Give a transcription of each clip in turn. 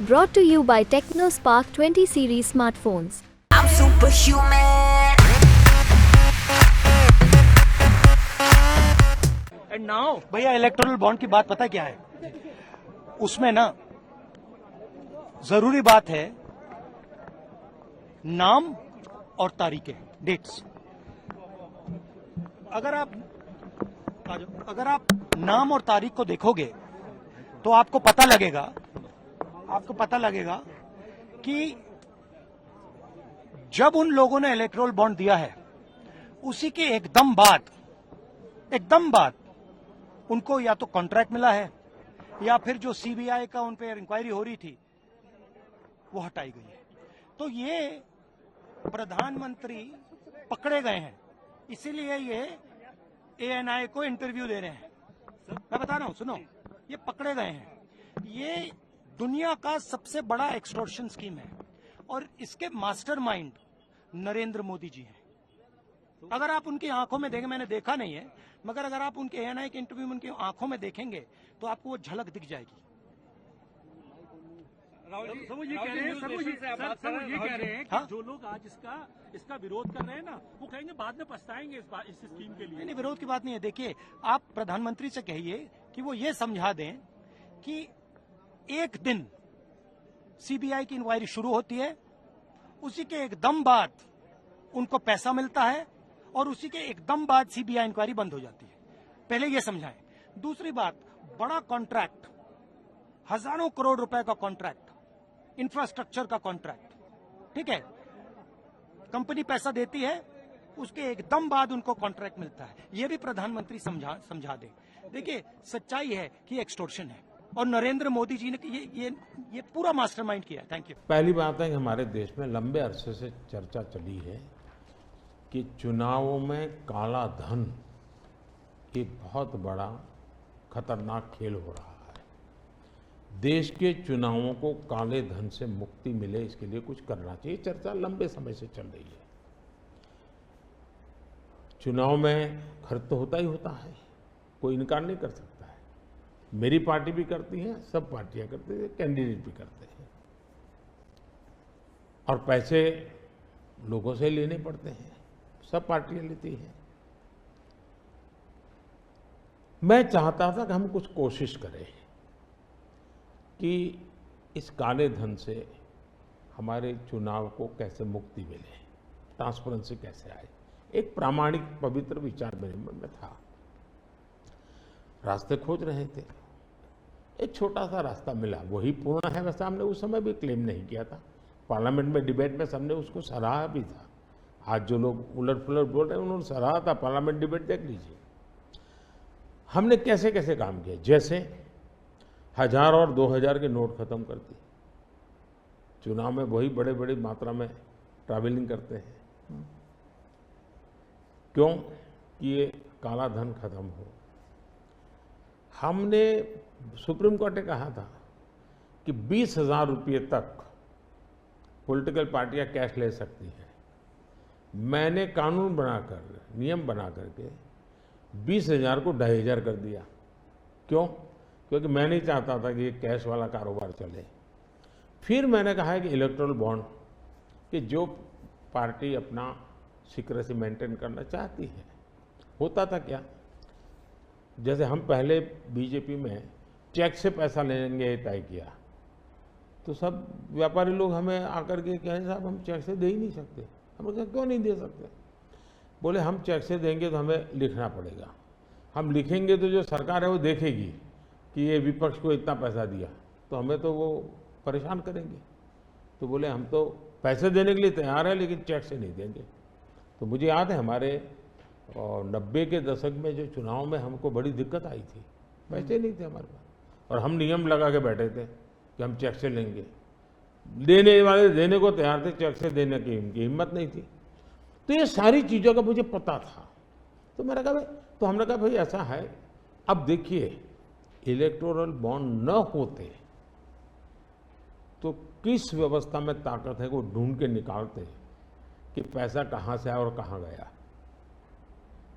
Brought to you by TechnoSpark 20 series smartphones. I'm superhuman. And now भैया electoral bond की बात पता क्या है? उसमें ना जरूरी बात है नाम और तारीखें, डेट्स। अगर आप नाम और तारीख को देखोगे तो आपको पता लगेगा कि जब उन लोगों ने इलेक्टोरल बॉन्ड दिया है उसी के एकदम बाद उनको या तो कॉन्ट्रैक्ट मिला है या फिर जो सीबीआई का उन पर इंक्वायरी हो रही थी वो हटाई गई है। तो ये प्रधानमंत्री पकड़े गए हैं, इसीलिए ये एएनआई को इंटरव्यू दे रहे हैं। मैं बता रहा हूं, सुनो, ये पकड़े गए हैं। ये दुनिया का सबसे बड़ा एक्सटॉर्शन स्कीम है और इसके मास्टरमाइंड नरेंद्र मोदी जी हैं। अगर आप उनकी आंखों में देखें, मैंने देखा नहीं है, मगर अगर आप उनके एएनआई के इंटरव्यू में उनकी आंखों में देखेंगे तो आपको वो झलक दिख जाएगी। सब ये कह रहे हैं कि जो लोग आज इसका विरोध कर रहे हैं ना, वो कहेंगे बाद में पछताएंगे इस स्कीम के लिए। नहीं, विरोध की बात नहीं है। देखिए, आप प्रधानमंत्री से कहिए कि वो ये समझा दें कि एक दिन सीबीआई की इंक्वायरी शुरू होती है, उसी के एकदम बाद उनको पैसा मिलता है और उसी के एकदम बाद सीबीआई इंक्वायरी बंद हो जाती है। पहले ये समझाएं। दूसरी बात, बड़ा कॉन्ट्रैक्ट, हजारों करोड़ रुपए का कॉन्ट्रैक्ट, इंफ्रास्ट्रक्चर का कॉन्ट्रैक्ट, ठीक है, कंपनी पैसा देती है, उसके एकदम बाद उनको कॉन्ट्रैक्ट मिलता है। यह भी प्रधानमंत्री समझा दे। देखिए, सच्चाई है कि एक्सटॉर्शन है और नरेंद्र मोदी जी ने ये पूरा मास्टरमाइंड किया है। Thank you. पहली बात है कि हमारे देश में लंबे अरसे से चर्चा चली है कि चुनावों में काला धन एक बहुत बड़ा खतरनाक खेल हो रहा है। देश के चुनावों को काले धन से मुक्ति मिले, इसके लिए कुछ करना चाहिए। चर्चा लंबे समय से चल रही है। चुनाव में खर्च तो होता ही होता है, कोई इनकार नहीं कर सकता है। मेरी पार्टी भी करती है, सब पार्टियां करती है, कैंडिडेट भी करते हैं, और पैसे लोगों से लेने पड़ते हैं, सब पार्टियां लेती हैं। मैं चाहता था कि हम कुछ कोशिश करें कि इस काले धन से हमारे चुनाव को कैसे मुक्ति मिले, ट्रांसपेरेंसी कैसे आए। एक प्रामाणिक पवित्र विचार मेरे मन में था। रास्ते खोज रहे थे, एक छोटा सा रास्ता मिला, वही पूर्ण है। वैसे हमने उस समय भी क्लेम नहीं किया था, पार्लियामेंट में डिबेट में सबने उसको सराहा भी था। आज जो लोग उलट पुलट बोल रहे हैं उन्होंने सराहा था, पार्लियामेंट डिबेट देख लीजिए। हमने कैसे कैसे काम किया, जैसे 1000 और 2000 के नोट खत्म कर दिए। चुनाव में वही बड़े बड़ी मात्रा में ट्रैवलिंग करते हैं, क्यों कि ये काला धन खत्म हो। हमने, सुप्रीम कोर्ट ने कहा था कि 20,000 रुपये तक पॉलिटिकल पार्टियां कैश ले सकती हैं। मैंने कानून बनाकर, नियम बना करके 20,000 को 2,500 कर दिया। क्यों? क्योंकि मैं नहीं चाहता था कि ये कैश वाला कारोबार चले। फिर मैंने कहा है कि इलेक्टोरल बॉन्ड, कि जो पार्टी अपना सीक्रेसी मेंटेन करना चाहती है। होता था क्या, जैसे हम पहले बीजेपी में चेक से पैसा लेंगे ये तय किया, तो सब व्यापारी लोग हमें आकर के कहें साहब हम चेक से दे ही नहीं सकते। हम कहा क्यों नहीं दे सकते? बोले हम चेक से देंगे तो हमें लिखना पड़ेगा, हम लिखेंगे तो जो सरकार है वो देखेगी कि ये विपक्ष को इतना पैसा दिया, तो हमें तो वो परेशान करेंगे। तो बोले हम तो पैसे देने के लिए तैयार है लेकिन चेक से नहीं देंगे। तो मुझे याद है हमारे 90 के दशक में जो चुनाव में हमको बड़ी दिक्कत आई थी, पैसे नहीं थे हमारे पास, और हम नियम लगा के बैठे थे कि हम चेक से लेंगे। देने वाले देने को तैयार थे, चेक से देने की इनकी हिम्मत नहीं थी। तो ये सारी चीज़ों का मुझे पता था। तो मैंने कहा तो हमने कहा भाई ऐसा है, अब देखिए इलेक्टोरल बॉन्ड न होते तो किस व्यवस्था में ताकत है वो ढूंढ के निकालते कि पैसा कहाँ से आया और कहाँ गया।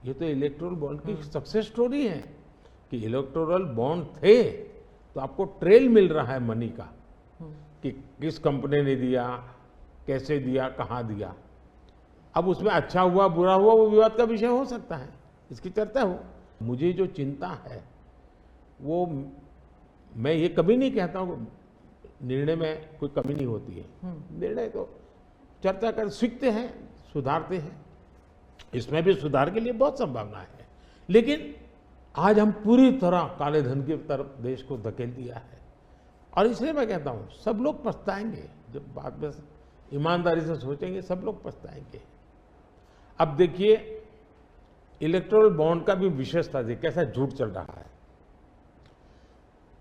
ये तो इलेक्टोरल बॉन्ड की सक्सेस स्टोरी है कि इलेक्टोरल बॉन्ड थे तो आपको ट्रेल मिल रहा है मनी का, कि किस कंपनी ने दिया, कैसे दिया, कहाँ दिया। अब उसमें अच्छा हुआ बुरा हुआ वो विवाद का विषय हो सकता है, इसकी चर्चा हो। मुझे जो चिंता है वो, मैं ये कभी नहीं कहता हूँ निर्णय में कोई कमी नहीं होती है। निर्णय तो चर्चा कर सीखते हैं, सुधारते हैं, इसमें भी सुधार के लिए बहुत संभावना है। लेकिन आज हम पूरी तरह काले धन की तरफ देश को धकेल दिया है, और इसलिए मैं कहता हूँ सब लोग पछताएंगे। जब बाद में ईमानदारी से सोचेंगे सब लोग पछताएंगे। अब देखिए इलेक्टोरल बॉन्ड का भी विशेषता देखिए कैसा झूठ चल रहा है।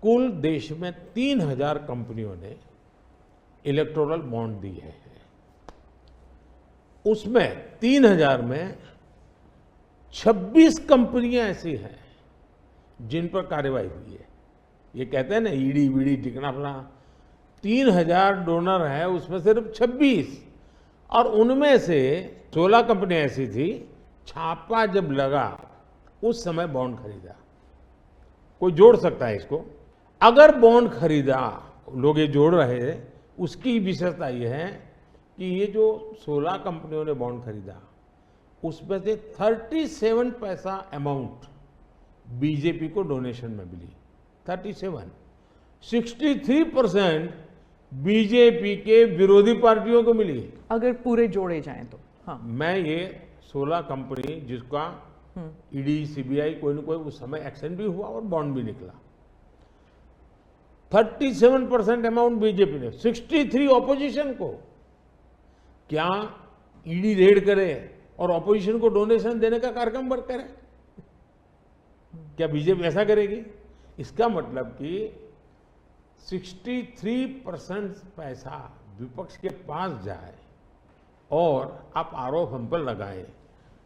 कुल देश में 3000 कंपनियों ने इलेक्टोरल बॉन्ड दिए हैं। उसमें 3000 में 26 कंपनियां ऐसी हैं जिन पर कार्रवाई हुई है। ये कहते हैं ना ईडी वीडी टिकना फला, 3000 डोनर है उसमें सिर्फ 26, और उनमें से 16 कंपनियां ऐसी थी छापा जब लगा उस समय बॉन्ड खरीदा। कोई जोड़ सकता है इसको। अगर बॉन्ड खरीदा, लोग ये जोड़ रहे हैं, उसकी विशेषता ये है कि ये जो 16 कंपनियों ने बॉन्ड खरीदा उसमें से 37 पैसा अमाउंट बीजेपी को डोनेशन में मिली। 37, 63% बीजेपी के विरोधी पार्टियों को मिली। अगर पूरे जोड़े जाएं तो हाँ। मैं ये 16 कंपनी जिसका ईडी सीबीआई कोई न कोई उस समय एक्शन भी हुआ और बॉन्ड भी निकला, 37% अमाउंट बीजेपी ने, 63 ऑपोजिशन को। क्या ईडी रेड करे और ऑपोजिशन को डोनेशन देने का कार्यक्रम वर्क करे? क्या बीजेपी ऐसा करेगी? इसका मतलब कि 63% पैसा विपक्ष के पास जाए और आप आरोप हम पर लगाएं,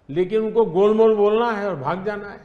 लेकिन उनको गोलमोल बोलना है और भाग जाना है।